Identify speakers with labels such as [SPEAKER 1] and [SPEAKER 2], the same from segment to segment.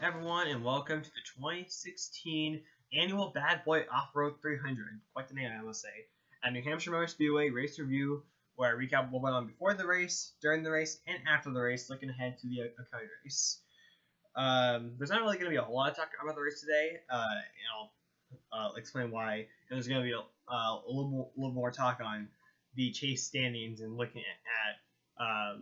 [SPEAKER 1] everyone, and welcome to the 2016 annual Bad Boy Off-Road 300. Quite the name, I must say. At New Hampshire Motor Speedway race review, where I recap what went on before the race, during the race, and after the race, looking ahead to the upcoming race. There's not really going to be a whole lot of talk about the race today, and I'll explain why. And there's going to be a little more talk on the chase standings and looking at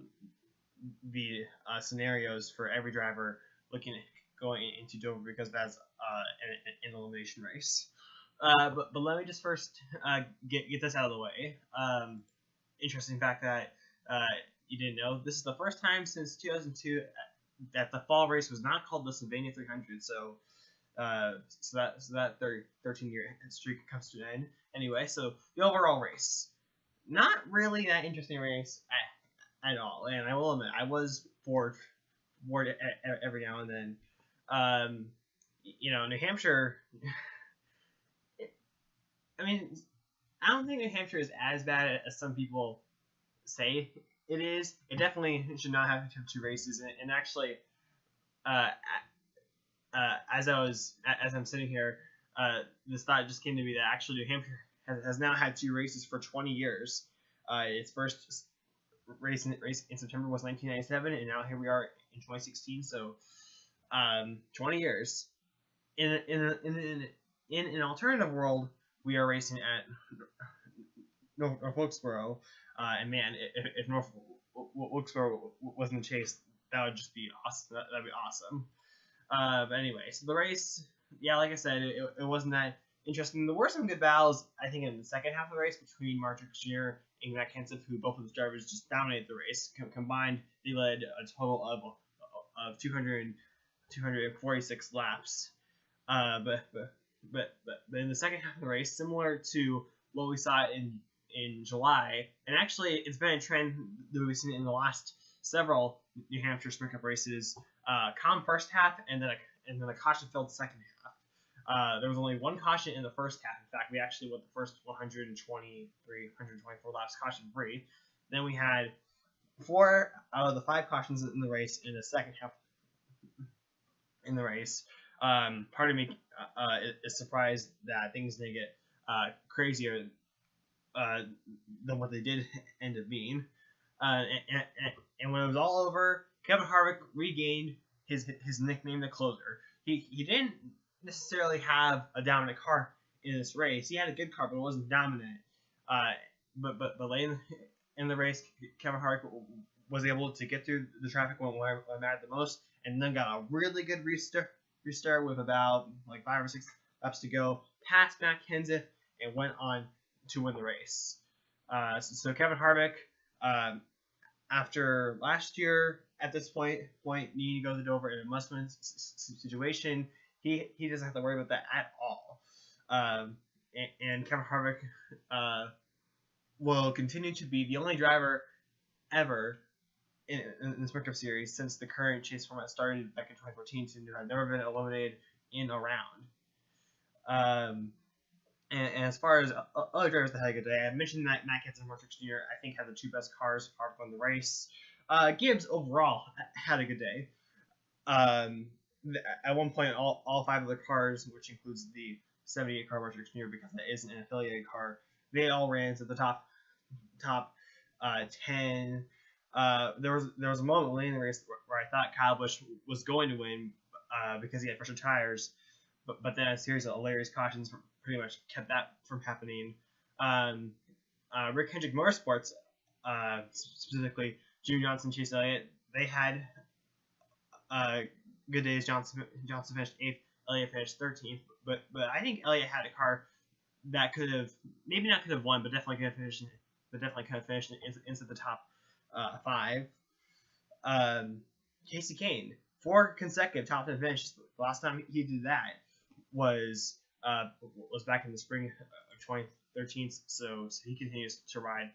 [SPEAKER 1] the scenarios for every driver looking at going into Dover, because that's an elimination race. But let me just first get this out of the way. Interesting fact that you didn't know: this is the first time since 2002 that the fall race was not called the Sylvania 300. So that 13-year streak comes to an end. Anyway, so the overall race, not really that interesting race at all. And I will admit, I was bored every now and then. New Hampshire, I mean, I don't think New Hampshire is as bad as some people say it is. It definitely should not have two races. And actually, as I'm sitting here, this thought just came to me that actually New Hampshire has now had two races for 20 years. Its first race in September was 1997, and now here we are in 2016. So, 20 years. In an alternative world, we are racing at North Wilkesboro, and man, if North Wilkesboro was in the chase, that would just be awesome. That'd be awesome. But anyway, so the race, yeah, like I said, it wasn't that interesting. There were some good battles, I think, in the second half of the race between Mark Jr. and Matt Kenseth, who both of those drivers just dominated the race. Combined, they led a total of 246 laps. But in the second half of the race, similar to what we saw in July, and actually it's been a trend that we've seen in the last several New Hampshire Sprint Cup races. Calm first half, and then a caution-filled second half. There was only one caution in the first half. In fact, we actually went the first 124 laps caution-free. Then we had 4 out of the 5 cautions in the race in the second half in the race. Part of me is surprised that things didn't get crazier than what they did end up being. And when it was all over, Kevin Harvick regained his nickname, the closer. He didn't necessarily have a dominant car in this race. He had a good car, but it wasn't dominant. But late in the race, Kevin Harvick was able to get through the traffic when it mattered the most, and then got a really good restart with about 5 or 6 laps to go, past Matt Kenseth, and went on to win the race. So Kevin Harvick, after last year at this point needing to go to Dover in a must-win situation, he doesn't have to worry about that at all. And Kevin Harvick will continue to be the only driver ever in the Sprint Cup Series since the current chase format started back in 2014 to have never been eliminated in a round. And as far as other drivers that had a good day, I mentioned that Matt Kenseth and Mark Jr. I think had the 2 best cars on the race. Gibbs overall had a good day. At one point, all 5 of the cars, which includes the 78 car Mark Jr. because that isn't an affiliated car, they all ran to the top 10. There was a moment late in the race where I thought Kyle Busch was going to win because he had fresher tires, but then a series of hilarious cautions pretty much kept that from happening. Rick Hendrick Motorsports, specifically Jimmy Johnson, Chase Elliott, they had good days. Johnson finished 8th, Elliott finished 13th, but I think Elliott had a car that could have won, but definitely could have finished into the top 5. Casey Kane, 4 consecutive top 10 finishes. The last time he did that was back in the spring of 2013. So he continues to ride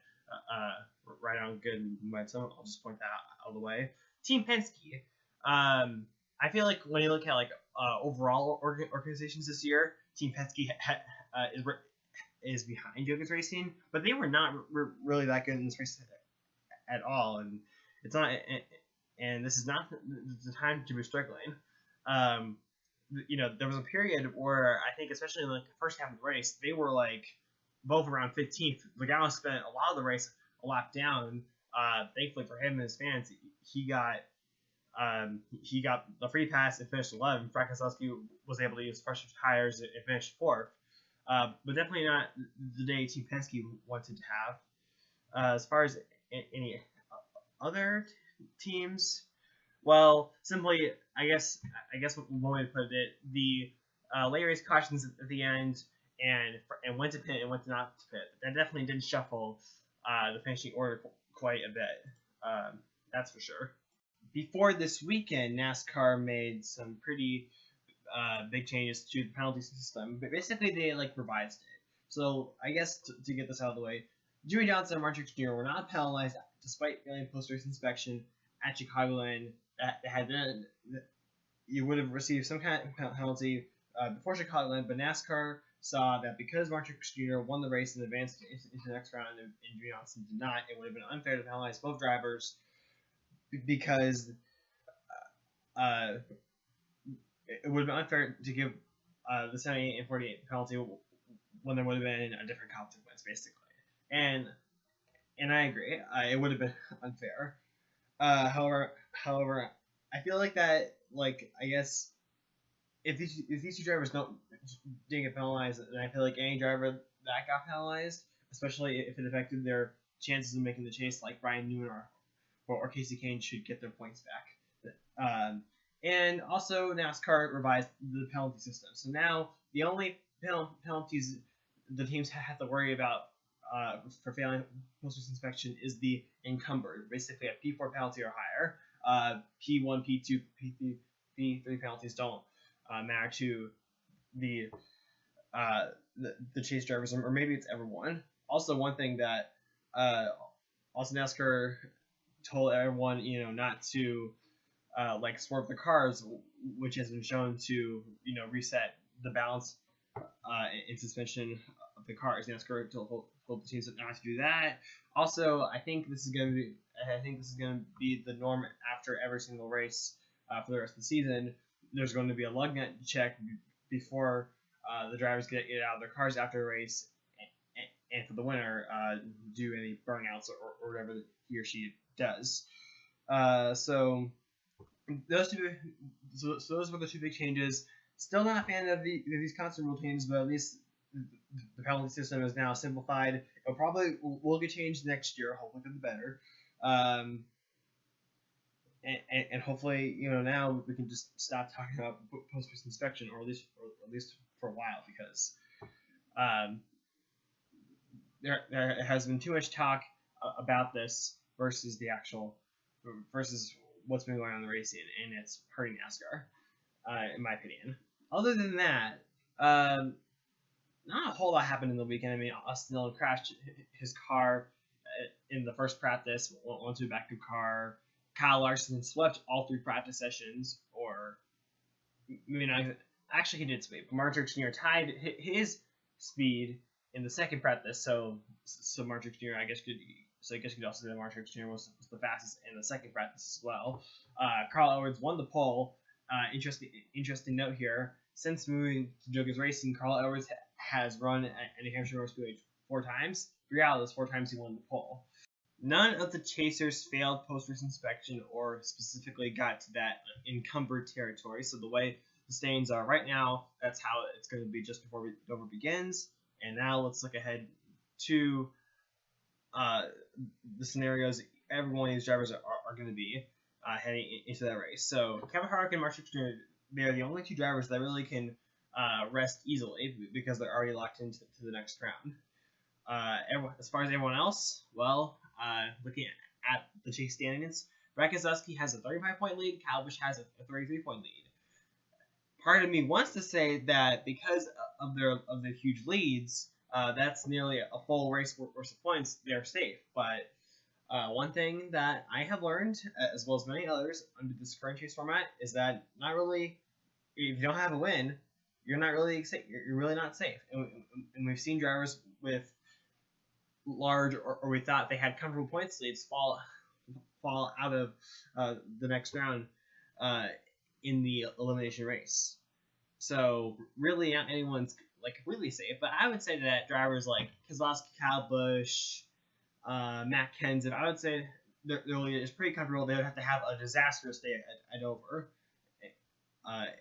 [SPEAKER 1] on good momentum. I'll just point that out of the way. Team Penske. I feel like when you look at overall organizations this year, Team Penske is behind Jokic Racing, but they were not really that good in this race at all, and it's not. And this is not the time to be struggling. There was a period where I think, especially in like the first half of the race, they were like both around 15th. Logano spent a lot of the race a lap down. Thankfully for him and his fans, he got the free pass and finished 11th. Frankowski was able to use fresher tires and finished 4th. But definitely not the day Team Penske wanted to have. As far as any other teams, well, simply, I guess one way to put it, the late race cautions at the end and went to pit and went to not to pit. That definitely did shuffle the finishing order quite a bit. That's for sure. Before this weekend, NASCAR made some pretty big changes to the penalty system, but basically they like revised it. So I guess to get this out of the way, Jimmie Johnson and Mark Truex Jr. were not penalized despite failing post-race inspection at Chicagoland. That had been, you would have received some kind of penalty before Chicagoland, but NASCAR saw that because Mark Truex Jr. won the race and advanced into the next round and Jimmie Johnson did not, it would have been unfair to penalize both drivers because it would have been unfair to give the 78 and 48 penalty when there would have been a different consequence, basically. And I agree, it would have been unfair. However, I feel like that, like, I guess if these two drivers didn't get penalized, then I feel like any driver that got penalized, especially if it affected their chances of making the chase, like Brian Newman or Casey Kane, should get their points back. And also, NASCAR revised the penalty system. So now the only penalties the teams have to worry about for failing post-race inspection is the encumbered, basically a P4 penalty or higher. P1, P2, P3 penalties don't matter to the chase drivers, or maybe it's everyone. Also, one thing that also NASCAR told everyone, not to like swerve the cars, which has been shown to reset the balance in suspension of the cars. NASCAR told the teams not to do that. Also, I think this is going to be the norm after every single race for the rest of the season. There's going to be a lug nut check before the drivers get out of their cars after a race, and for the winner, do any burnouts or whatever he or she does. So those were the two big changes. Still not a fan of these constant rule changes, but at least the penalty system is now simplified. It probably will get changed next year, hopefully for the better. And hopefully, now we can just stop talking about post-race inspection, or at least for a while, because there has been too much talk about this versus what's been going on in the racing, and it's hurting NASCAR, in my opinion. Other than that, not a whole lot happened in the weekend. I mean, Austin Dillon crashed his car in the first practice, went to a backup car. Kyle Larson swept all 3 practice sessions, or maybe not. Actually, he did sweep. Mark Truex Jr. tied his speed in the second practice, so Mark Truex Jr. I guess you could also say that Mark Truex Jr. was the fastest in the second practice as well. Carl Edwards won the pole. Interesting note here. Since moving to Joker's Racing, Carl Edwards has run at New Hampshire Motor Speedway 4 times. 3 out of those 4 times he won the pole. None of the chasers failed post-race inspection or specifically got to that encumbered territory. So the way the standings are right now, that's how it's going to be just before Dover begins. And now let's look ahead to the scenarios every one of these drivers are going to be heading into that race. So Kevin Harvick and Mark Truex Jr., they're the only 2 drivers that really can rest easily because they're already locked into the next round. As far as everyone else, well, looking at the chase standings, Brad Keselowski has a 35-point lead. Kyle Busch has a 33-point lead. Part of me wants to say that because of their huge leads, that's nearly a full race worth of points. They're safe. But one thing that I have learned, as well as many others under this current chase format, is that not really, if you don't have a win, you're not really safe. You're really not safe. And we've seen drivers with large or we thought they had comfortable points leads fall out of the next round in the elimination race. So really, not anyone's like completely safe. But I would say that drivers like Keselowski, Kyle Busch, Matt Kenseth, I would say it's pretty comfortable. They would have to have a disastrous day at Dover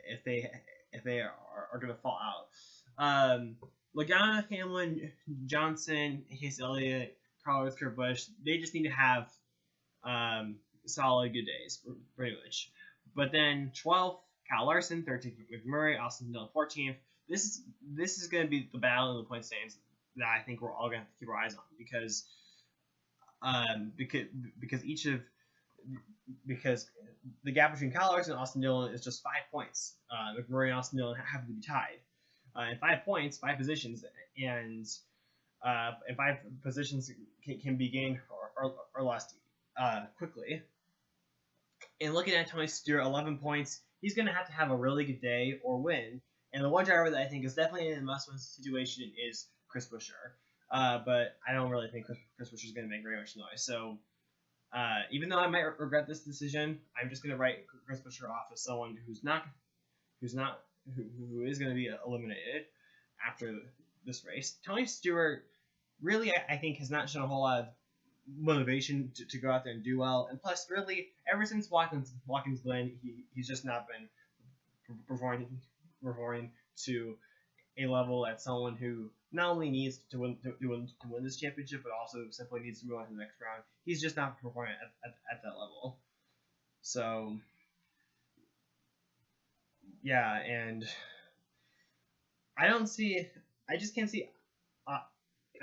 [SPEAKER 1] if they are going to fall out. Logano, Hamlin, Johnson, Chase Elliott, Carlos, Kurt Busch, they just need to have solid good days, pretty much. But then 12th, Kyle Larson, 13th, McMurray, Austin Dillon, 14th. This is going to be the battle in the point standings that I think we're all going to have to keep our eyes on because the gap between Kyle Larson and Austin Dillon is just 5 points. McMurray and Austin Dillon have to be tied. And 5 points, 5 positions, and 5 positions can be gained or lost quickly. And looking at Tony Stewart, 11 points, he's going to have a really good day or win. And the one driver that I think is definitely in a must-win situation is Chris Buescher. But I don't really think Chris Buescher is going to make very much noise. So even though I might regret this decision, I'm just going to write Chris Buescher off as someone who is going to be eliminated after this race. Tony Stewart really, I think, has not shown a whole lot of motivation to go out there and do well. And plus, really, ever since Watkins Glen, he's just not been performing to a level at someone who not only needs to win this championship, but also simply needs to move on to the next round. He's just not performing at that level. So, yeah, and I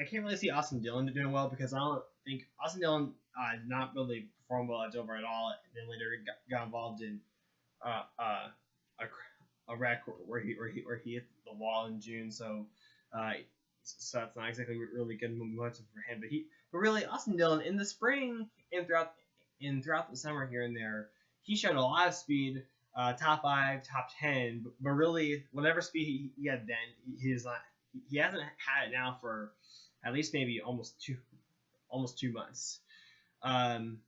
[SPEAKER 1] can't really see Austin Dillon doing well because I don't think Austin Dillon did not really perform well at Dover at all, and then later got involved in a wreck where he hit the wall in June. So that's not exactly really good momentum for him. But really, Austin Dillon in the spring and throughout the summer here and there, he showed a lot of speed, top 5, top 10. But really, whatever speed he had then, he hasn't had it now for at least maybe almost 2 months. And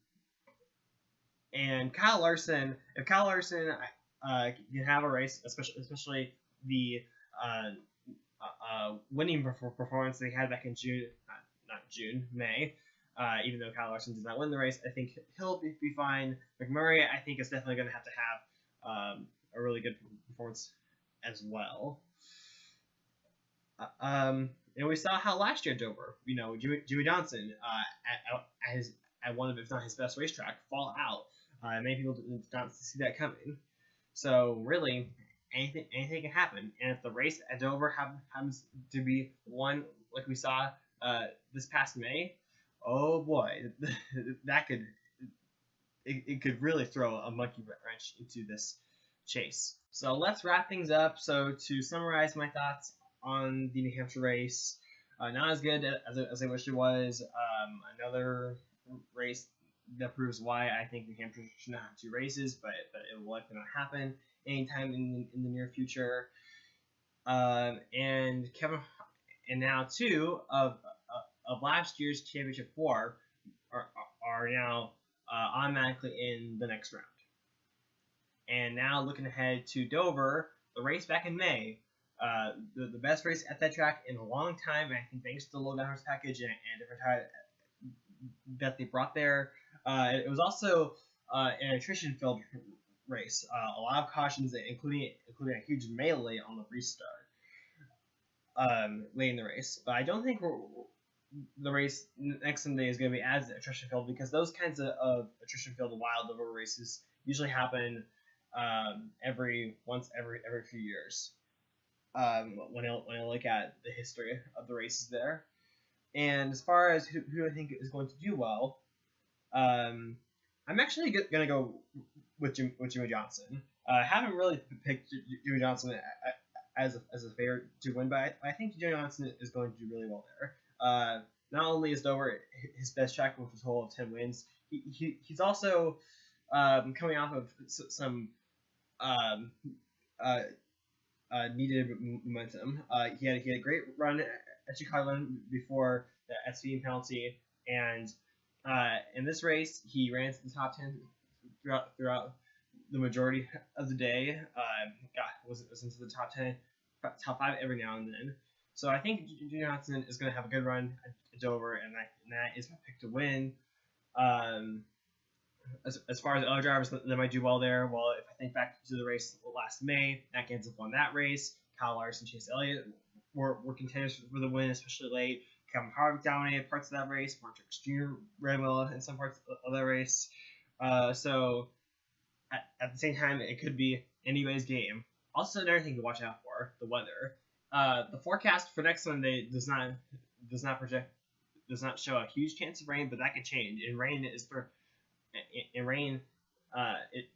[SPEAKER 1] Kyle Larson, if Kyle Larson can have a race, especially the winning performance they had back in May. Even though Kyle Larson did not win the race, I think he'll be fine. McMurray, I think, is definitely going to have a really good performance as well. And we saw how last year at Dover, Jimmy Johnson at one of, if not his best racetrack, fall out. Many people did not see that coming. So really, anything can happen. And if the race at Dover happens to be one like we saw this past May, oh boy, it could really throw a monkey wrench into this chase. So let's wrap things up. So to summarize my thoughts on the New Hampshire race, not as good as I wish it was. Another race that proves why I think New Hampshire should not have 2 races, but it will likely not happen anytime in the near future. And now 2 of last year's championship 4 are now automatically in the next round. And now looking ahead to Dover, the race back in May, the best race at that track in a long time, and I think thanks to the low downforce package and different tire that they brought there. It was also an attrition-filled race. A lot of cautions, including a huge melee on the restart late in the race. But I don't think the race next Sunday is going to be as attrition-filled because those kinds of attrition-filled wild over races usually happen every few years. When I look at the history of the races there. And as far as who I think is going to do well, I'm actually going to go with Jimmy Johnson. I haven't really picked Jimmy Johnson as a favorite to win, but I think Jimmy Johnson is going to do really well there. Not only is Dover his best track with a total of 10 wins, he's also coming off of some needed momentum. He had a great run at Chicago before the speeding penalty, and in this race he ran to the top 10 throughout the majority of the day. Was into the top 10, top 5 every now and then. So I think Junior Johnson is going to have a good run at Dover, and that is my pick to win. As far as other drivers that might do well there, well, if I think back to the race last May, Matt Gansel won that race. Kyle Larson, Chase Elliott were contenders for the win, especially late. Kevin Harvick dominated parts of that race. Mark Truex Jr. ran well in some parts of that race. So at the same time, it could be anybody's game. Also, another thing to watch out for: the weather. The forecast for next Sunday does not show a huge chance of rain, but that could change. And rain it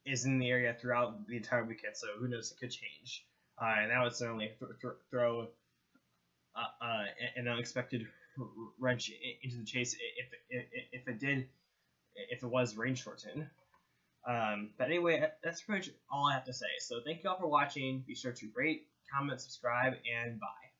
[SPEAKER 1] is in the area throughout the entire weekend, so who knows? It could change, and that would certainly throw an unexpected wrench into the chase if it was rain shortened. But anyway, that's pretty much all I have to say. So thank you all for watching. Be sure to rate, comment, subscribe, and bye.